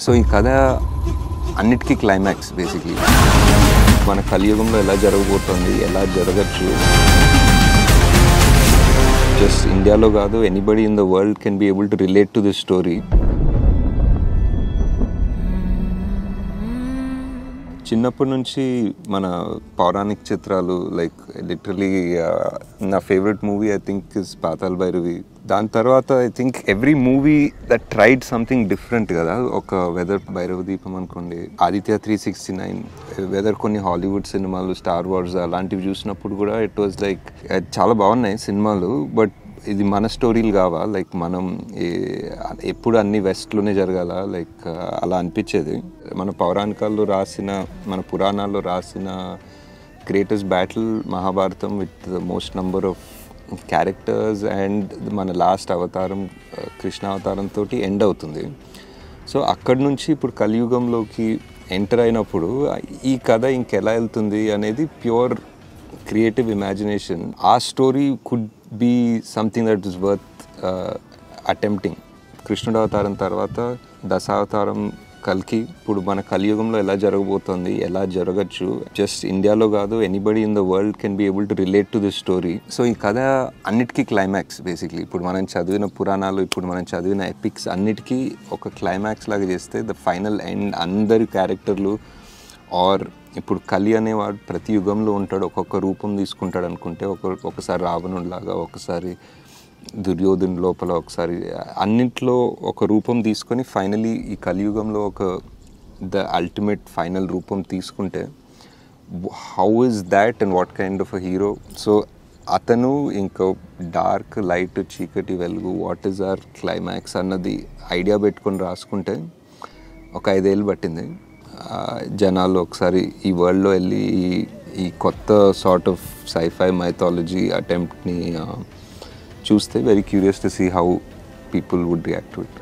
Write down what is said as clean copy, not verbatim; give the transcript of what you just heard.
So ఈ కథ అన్నిటికీ క్లైమాక్స్ బేసిక్లీ మన కలియుగంలో ఎలా జరగబోతుంది, ఎలా జరగచ్చు. జస్ట్ ఇండియాలో కాదు, anybody in the world can be able to relate to this story. చిన్నప్పటి నుంచి మన పౌరాణిక చిత్రాలు లైక్ లిటరలీ నా favourite movie I think is Pathala Bhairavi. దాని తర్వాత I think every movie that tried something different కదా. ఒక వెదర్ భైరవ దీపం అనుకోండి, ఆదిత్య 369, వెదర్ కొన్ని హాలీవుడ్ సినిమాలు, స్టార్ వార్స్ అలాంటివి చూసినప్పుడు కూడా ఇట్ వాజ్ లైక్ చాలా బాగున్నాయి సినిమాలు. బట్ ఇది మన స్టోరీలు కావా, లైక్ మనం ఎప్పుడు అన్ని వెస్ట్లోనే జరగాల, లైక్ అలా అనిపించేది. మన పౌరాణికాల్లో రాసిన, మన పురాణాల్లో రాసిన greatest battle Mahabharatam with the most number of characters and మన లాస్ట్ అవతారం కృష్ణ అవతారంతో ఎండ్ అవుతుంది. సో అక్కడి నుంచి ఇప్పుడు కలియుగంలోకి ఎంటర్ అయినప్పుడు ఈ కథ ఇంకెలా వెళ్తుంది అనేది ప్యూర్ క్రియేటివ్ ఇమాజినేషన్. ఆ story could be something that is worth attempting. కృష్ణుడు అవతారం తర్వాత దశావతారం కల్కి, ఇప్పుడు మన కలియుగంలో ఎలా జరగబోతుంది, ఎలా జరగచ్చు. జస్ట్ ఇండియాలో కాదు, anybody in the world can be able to relate to this story. So ఈ కథ అన్నిటికీ క్లైమాక్స్ బేసిక్లీ. ఇప్పుడు మనం చదివిన పురాణాలు, ఇప్పుడు మనం చదివిన ఎపిక్స్ అన్నిటికీ ఒక క్లైమాక్స్ లాగా చేస్తే ద ఫైనల్ ఎండ్ అందరి క్యారెక్టర్లు. ఆర్ ఇప్పుడు కలి అనేవాడు ప్రతి యుగంలో ఉంటాడు, ఒక్కొక్క రూపం తీసుకుంటాడు అనుకుంటే, ఒకసారి రావణుడిలాగా, ఒకసారి దుర్యోధను లోపల, ఒకసారి అన్నింటిలో ఒక రూపం తీసుకొని ఫైనలీ ఈ కలియుగంలో ఒక ద అల్టిమేట్ ఫైనల్ రూపం తీసుకుంటే how is that and what kind of a hero. So అతను ఇంకో డార్క్, లైట్, చీకటి, వెలుగు, వాట్ ఈజ్ అవర్ క్లైమాక్స్ అన్నది ఐడియా పెట్టుకొని రాసుకుంటే ఒక 5 ఏళ్ళు పట్టింది. జనాలు ఒకసారి ఈ వరల్డ్లో వెళ్ళి ఈ కొత్త సార్ట్ ఆఫ్ సైఫై మైథాలజీ అటెంప్ట్ని చూస్తే very curious to see how people would react to it.